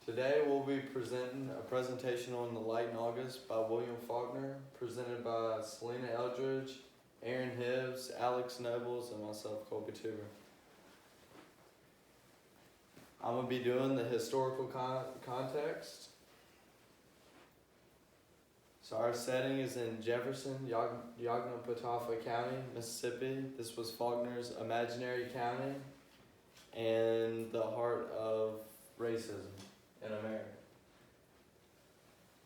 Today we'll be presenting a presentation on The Light in August by William Faulkner, presented by Selena Eldridge, Aaron Hibbs, Alex Nobles, and myself, Colby Tuber. I'm going to be doing the historical context. So our setting is in Jefferson, Yoknapatawpha County, Mississippi. This was Faulkner's imaginary county and the heart of racism in America.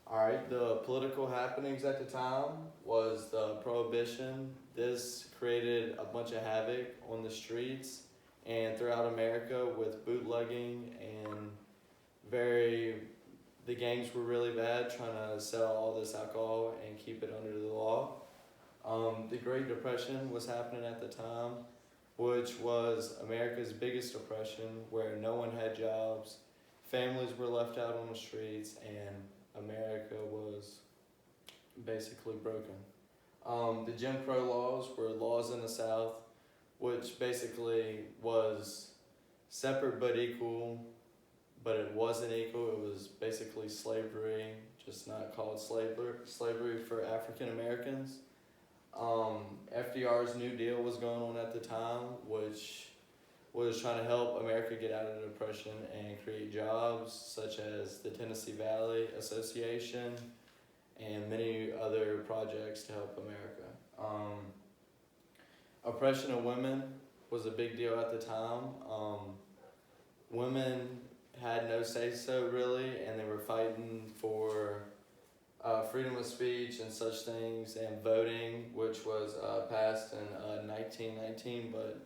Alright, the political happenings at the time was the Prohibition. This created a bunch of havoc on the streets and throughout America with bootlegging and the gangs were really bad, trying to sell all this alcohol and keep it under the law. The Great Depression was happening at the time, which was America's biggest depression, where no one had jobs, families were left out on the streets, and America was basically broken. The Jim Crow laws were laws in the South, which basically was separate but equal, but it wasn't equal. It was basically slavery, just not called slavery for African Americans. FDR's New Deal was going on at the time, which was trying to help America get out of the Depression and create jobs, such as the Tennessee Valley Association and many other projects to help America. Oppression of women was a big deal at the time. Women had no say-so really, and they were fighting for freedom of speech and such things, and voting, which was passed in 1919, but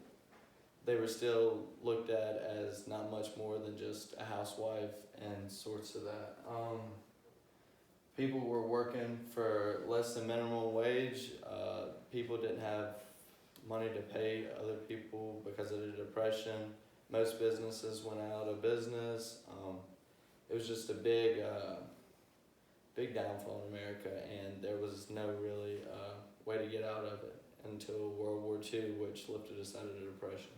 they were still looked at as not much more than just a housewife and sorts of that. People were working for less than minimum wage. People didn't have money to pay other people because of the Depression. Most businesses went out of business. It was just a big downfall in America, and there was no really way to get out of it until World War II, which lifted us out of the Depression.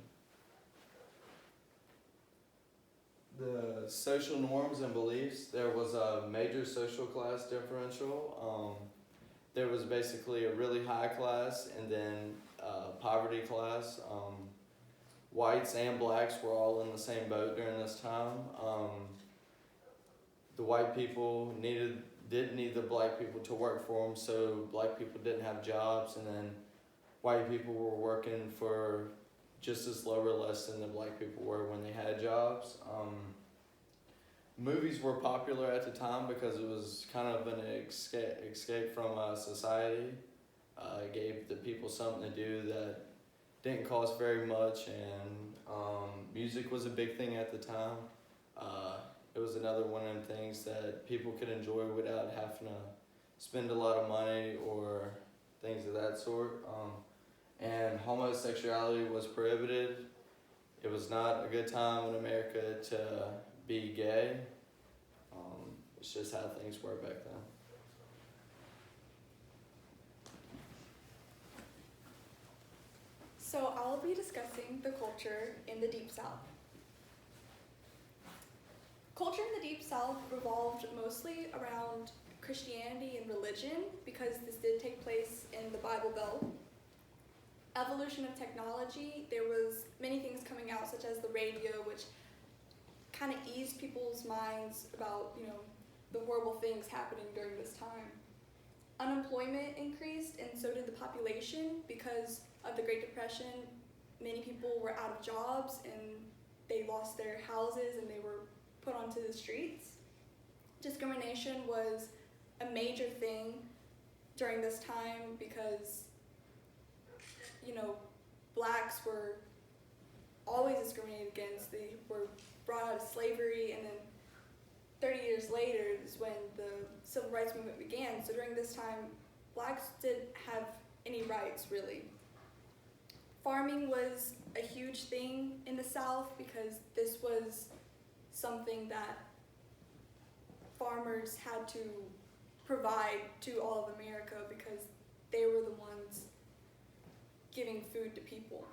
The social norms and beliefs, there was a major social class differential. There was basically a really high class and then poverty class. Whites and blacks were all in the same boat during this time. The white people didn't need the black people to work for them, so black people didn't have jobs, and then white people were working for just as low or less than the black people were when they had jobs. Movies were popular at the time because it was kind of an escape from society. It gave the people something to do that didn't cost very much, and music was a big thing at the time. It was another one of them things that people could enjoy without having to spend a lot of money or things of that sort. And homosexuality was prohibited. It was not a good time in America to be gay. It's just how things were back then. So I'll be discussing the culture in the Deep South. Culture in the Deep South revolved mostly around Christianity and religion, because this did take place in the Bible Belt. Evolution of technology, there was many things coming out, such as the radio, which kind of eased people's minds about, the horrible things happening during this time. Unemployment increased, and so did the population, because of the Great Depression. Many people were out of jobs, and they lost their houses, and they were put onto the streets. Discrimination was a major thing during this time because, blacks were always discriminated against. They were brought out of slavery, and then 30 years later is when the Civil Rights Movement began. So during this time, blacks didn't have any rights, really. Farming was a huge thing in the South because this was something that farmers had to provide to all of America, because they were the ones giving food to people.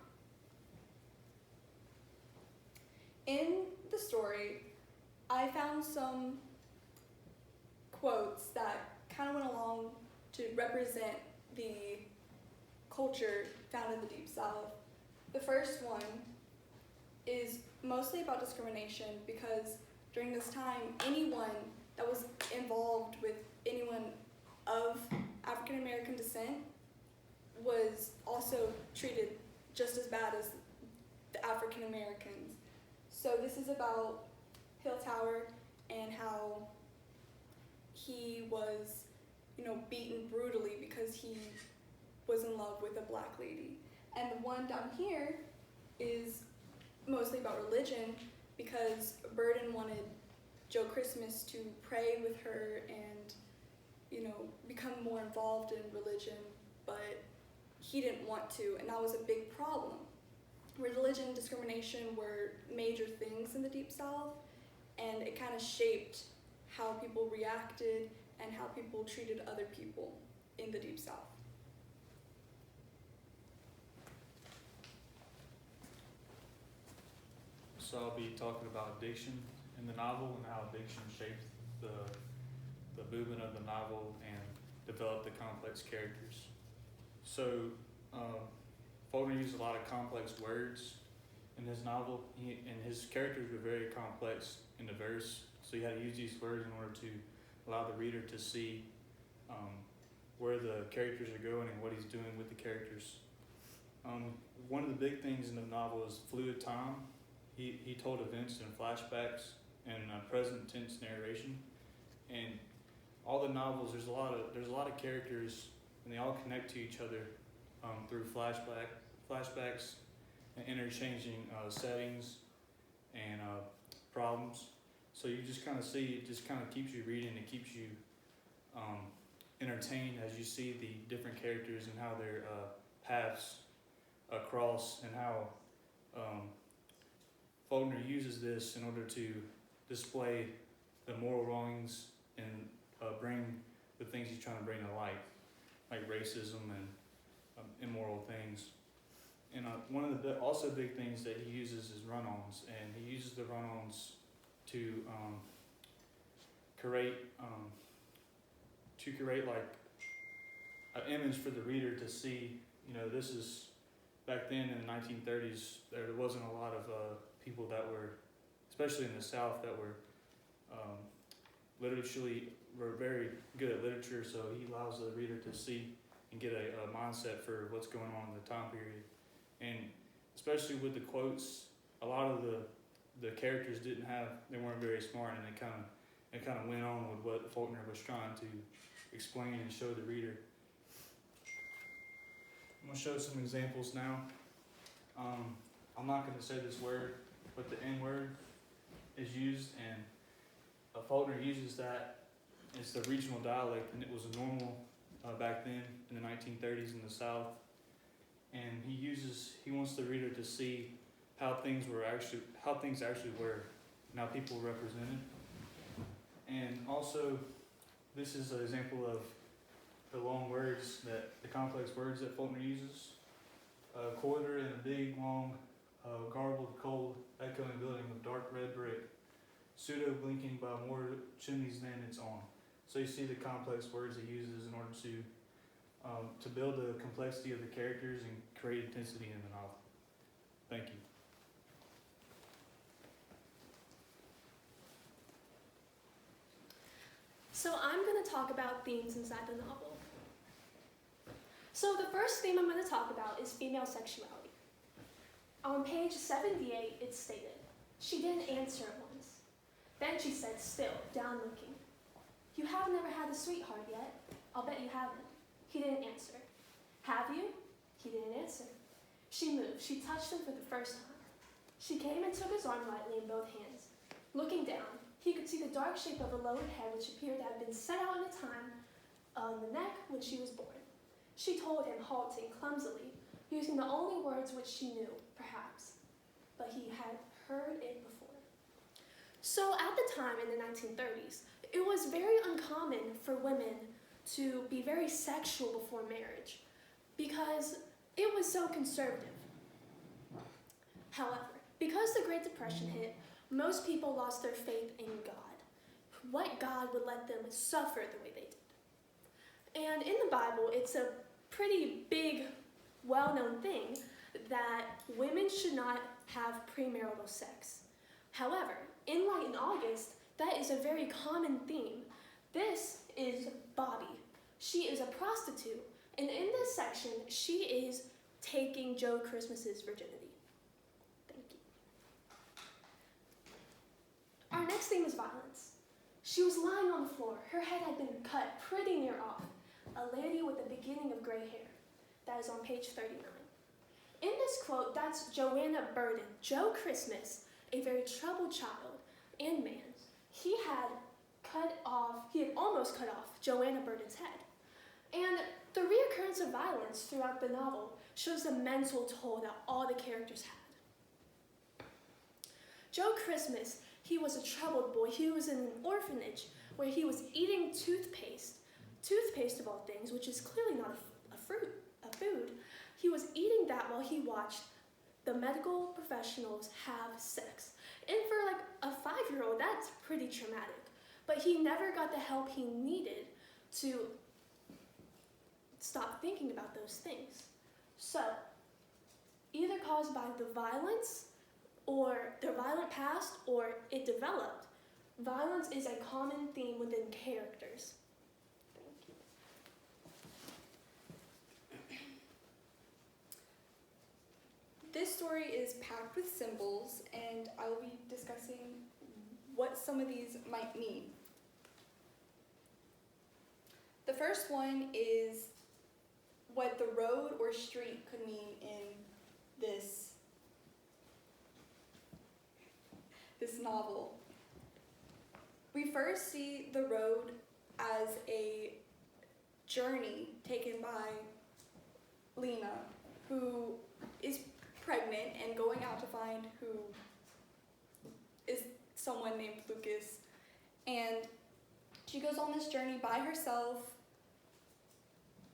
In the story, I found some quotes that kind of went along to represent the culture found in the Deep South. The first one is mostly about discrimination because during this time, anyone that was involved with anyone of African American descent was also treated just as bad as the African Americans. So this is about Hill Tower and how he was, beaten brutally because he was in love with a black lady. And the one down here is mostly about religion because Burden wanted Joe Christmas to pray with her and, become more involved in religion, but he didn't want to, and that was a big problem. Religion and discrimination were major things in the Deep South, and it kind of shaped how people reacted and how people treated other people in the Deep South. So I'll be talking about addiction in the novel and how addiction shaped the movement of the novel and developed the complex characters. So Faulkner used a lot of complex words in his novel, and his characters were very complex and diverse. So he had to use these words in order to allow the reader to see where the characters are going and what he's doing with the characters. One of the big things in the novel is fluid time. He told events in flashbacks and present tense narration, and all the novels there's a lot of characters, and they all connect to each other through flashbacks and interchanging settings and problems. So you just kind of see, it just kind of keeps you reading, it keeps you entertained as you see the different characters and how their paths cross, and how Faulkner uses this in order to display the moral wrongs and bring the things he's trying to bring to light, like racism and immoral things. And one of the also big things that he uses is run-ons, and he uses the run-ons to create like an image for the reader to see. This is back then in the 1930s. There wasn't a lot of people that were, especially in the South, that were were very good at literature. So he allows the reader to see and get a mindset for what's going on in the time period. And especially with the quotes, a lot of the characters they weren't very smart, and it kind of went on with what Faulkner was trying to explain and show the reader. I'm going to show some examples now. I'm not going to say this word, but the N word is used, and Faulkner uses that. It's the regional dialect, and it was normal back then in the 1930s in the South. And he wants the reader to see how things actually were, and how people were represented. And also, this is an example of the long words, the complex words that Faulkner uses. Corridor in a big, long, garbled, cold, echoing building with dark red brick, pseudo blinking by more chimneys than it's on. So you see the complex words he uses in order to build the complexity of the characters and create intensity in the novel. Thank you. So I'm going to talk about themes inside the novel. So the first theme I'm going to talk about is female sexuality. On page 78, it's stated, "She didn't answer at once. Then she said, still, down looking, 'You have never had a sweetheart yet? I'll bet you haven't.' He didn't answer. 'Have you?' He didn't answer. She moved. She touched him for the first time. She came and took his arm lightly in both hands. Looking down, he could see the dark shape of her lowered head, which appeared to have been set out in a time on the neck when she was born. She told him, halting clumsily, using the only words which she knew, perhaps, but he had heard it before. So at the time in the 1930s, it was very uncommon for women to be very sexual before marriage because it was so conservative. However, because the Great Depression hit, most people lost their faith in God. What God would let them suffer the way they did. And in the Bible, it's a pretty big, well-known thing that women should not have premarital sex. However, in Light in August, that is a very common theme. This is Bobby. She is a prostitute, and in this section, she is taking Joe Christmas's virginity. Thank you. Our next theme is violence. She was lying on the floor. Her head had been cut pretty near off. A lady with the beginning of gray hair. That is on page 39. In this quote, that's Joanna Burden, Joe Christmas, a very troubled child and man. He had almost cut off Joanna Burden's head. And the reoccurrence of violence throughout the novel shows the mental toll that all the characters had. Joe Christmas, he was a troubled boy. He was in an orphanage where he was eating toothpaste of all things, which is clearly not a food. He was eating that while he watched the medical professionals have sex. And for like a 5-year-old, that's pretty traumatic. But he never got the help he needed to stop thinking about those things. So, either caused by the violence or their violent past or it developed, violence is a common theme within characters. Thank you. This story is packed with symbols, and I will be discussing what some of these might mean. The first one is what the road or street could mean in this novel. We first see the road as a journey taken by Lena, who is pregnant and going out to find who is someone named Lucas. And she goes on this journey by herself,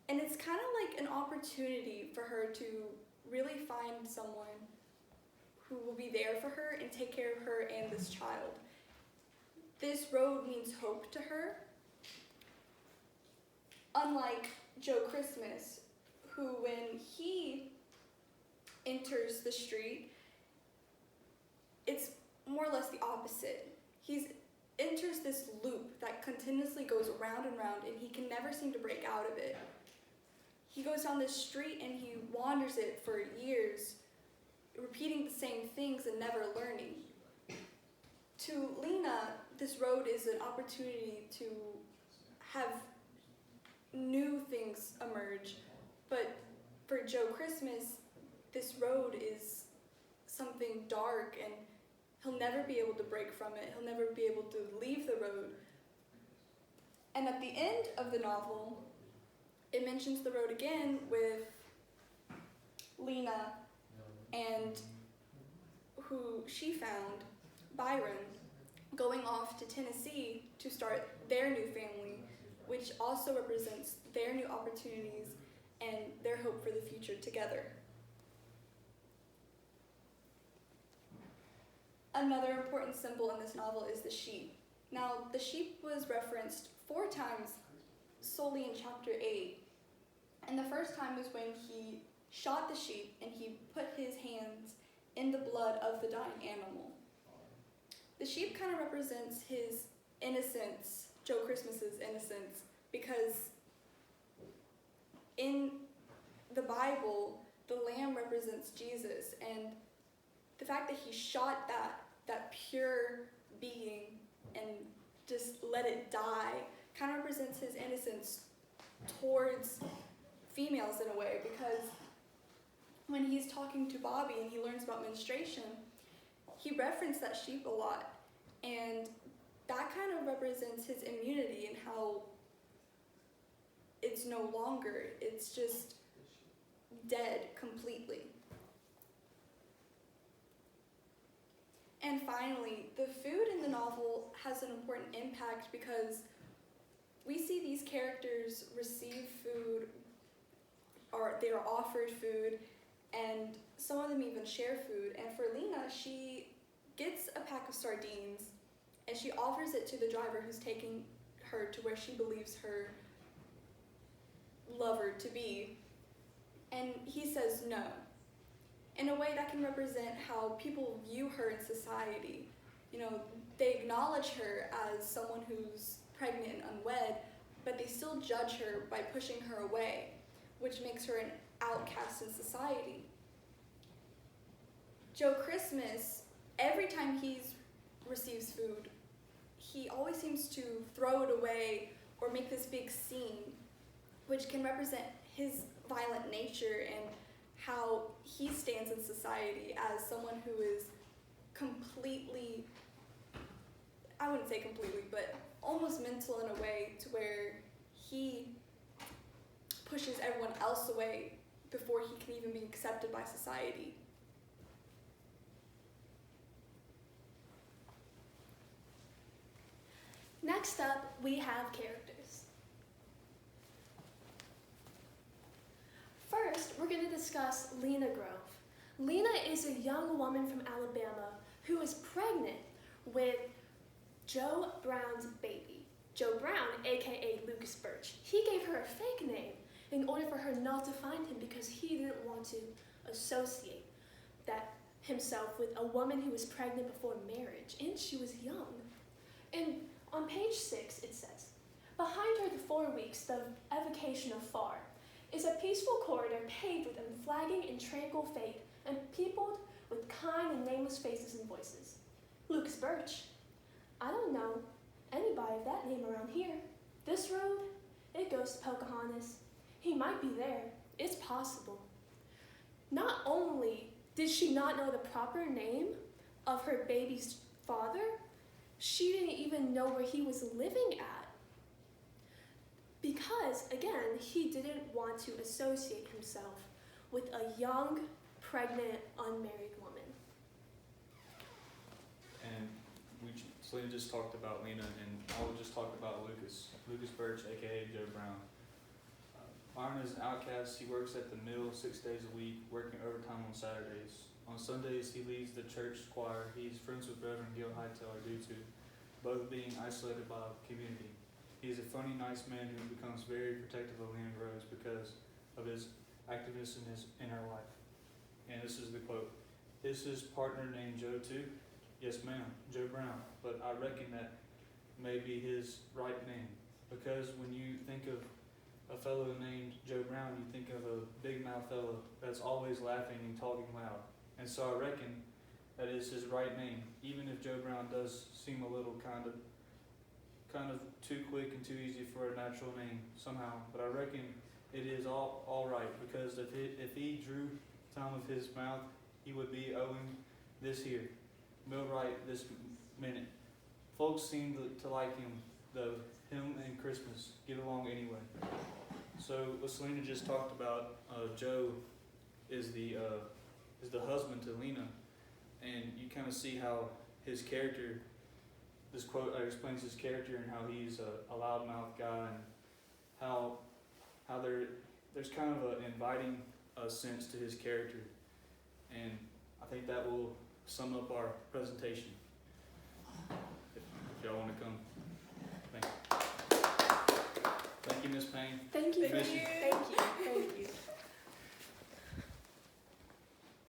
and it's kind of like an opportunity for her to really find someone who will be there for her and take care of her and this child. This road means hope to her. Unlike Joe Christmas, who when he enters the street, it's more or less the opposite. He enters this loop that continuously goes around and round, and he can never seem to break out of it. He goes down this street and he wanders it for years, repeating the same things and never learning. To Lena, this road is an opportunity to have new things emerge, but for Joe Christmas, this road is something dark, and he'll never be able to break from it. He'll never be able to leave the road. And at the end of the novel, it mentions the road again with Lena and who she found, Byron, going off to Tennessee to start their new family, which also represents their new opportunities and their hope for the future together. Another important symbol in this novel is the sheep. Now, the sheep was referenced 4 times solely in chapter 8. And the first time was when he shot the sheep and he put his hands in the blood of the dying animal. The sheep kind of represents his innocence, Joe Christmas's innocence, because in the Bible, the lamb represents Jesus, and the fact that he shot that pure being and just let it die kind of represents his innocence towards females in a way, because when he's talking to Bobby and he learns about menstruation, he referenced that sheep a lot, and that kind of represents his immunity and how it's no longer, it's just dead completely. And finally, the food in the novel has an important impact because we see these characters receive food, or they are offered food, and some of them even share food. And for Lena, she gets a pack of sardines and she offers it to the driver who's taking her to where she believes her lover to be, and he says no. In a way that can represent how people view her in society. You know, they acknowledge her as someone who's pregnant and unwed, but they still judge her by pushing her away, which makes her an outcast in society. Joe Christmas, every time he receives food, he always seems to throw it away or make this big scene, which can represent his violent nature and how he stands in society as someone who is completely, I wouldn't say completely, but almost mental in a way to where he pushes everyone else away before he can even be accepted by society. Next up, we have characters. First, we're going to discuss Lena Grove. Lena is a young woman from Alabama who is pregnant with Joe Brown's baby. Joe Brown, aka Lucas Birch. He gave her a fake name in order for her not to find him because he didn't want to associate that himself with a woman who was pregnant before marriage, and she was young. And on page 6, it says, behind her the 4 weeks, the evocation of far, is a peaceful corridor paved with unflagging and tranquil faith and peopled with kind and nameless faces and voices. Lucas Birch. I don't know anybody of that name around here. This road, it goes to Pocahontas. He might be there. It's possible. Not only did she not know the proper name of her baby's father, she didn't even know where he was living at. Because, again, he didn't want to associate himself with a young, pregnant, unmarried woman. And Selena just talked about Lena, and I will just talk about Lucas. Lucas Birch, aka Joe Brown. Byron is an outcast. He works at the mill 6 days a week, working overtime on Saturdays. On Sundays, he leads the church choir. He's friends with Reverend Gil Hightail, due to both being isolated by the community. He's a funny, nice man who becomes very protective of Lena Groves because of his activeness in her life. And this is the quote. Is his partner named Joe too? Yes, ma'am, Joe Brown. But I reckon that may be his right name. Because when you think of a fellow named Joe Brown, you think of a big mouth fellow that's always laughing and talking loud. And so I reckon that is his right name, even if Joe Brown does seem a little kind of too quick and too easy for a natural name somehow. But I reckon it is all right, because if he drew time of his mouth, he would be owing this here, millwright this minute. Folks seem to like him, though. Him and Christmas get along anyway. So what Selena just talked about, Joe is the husband to Lena, and you kind of see how his character, this quote explains his character and how he's a loudmouth guy, and how there's kind of an inviting sense to his character, and I think that will sum up our presentation. If y'all want to come. Thank you, Ms. Payne. Thank you. Thank you. Thank you.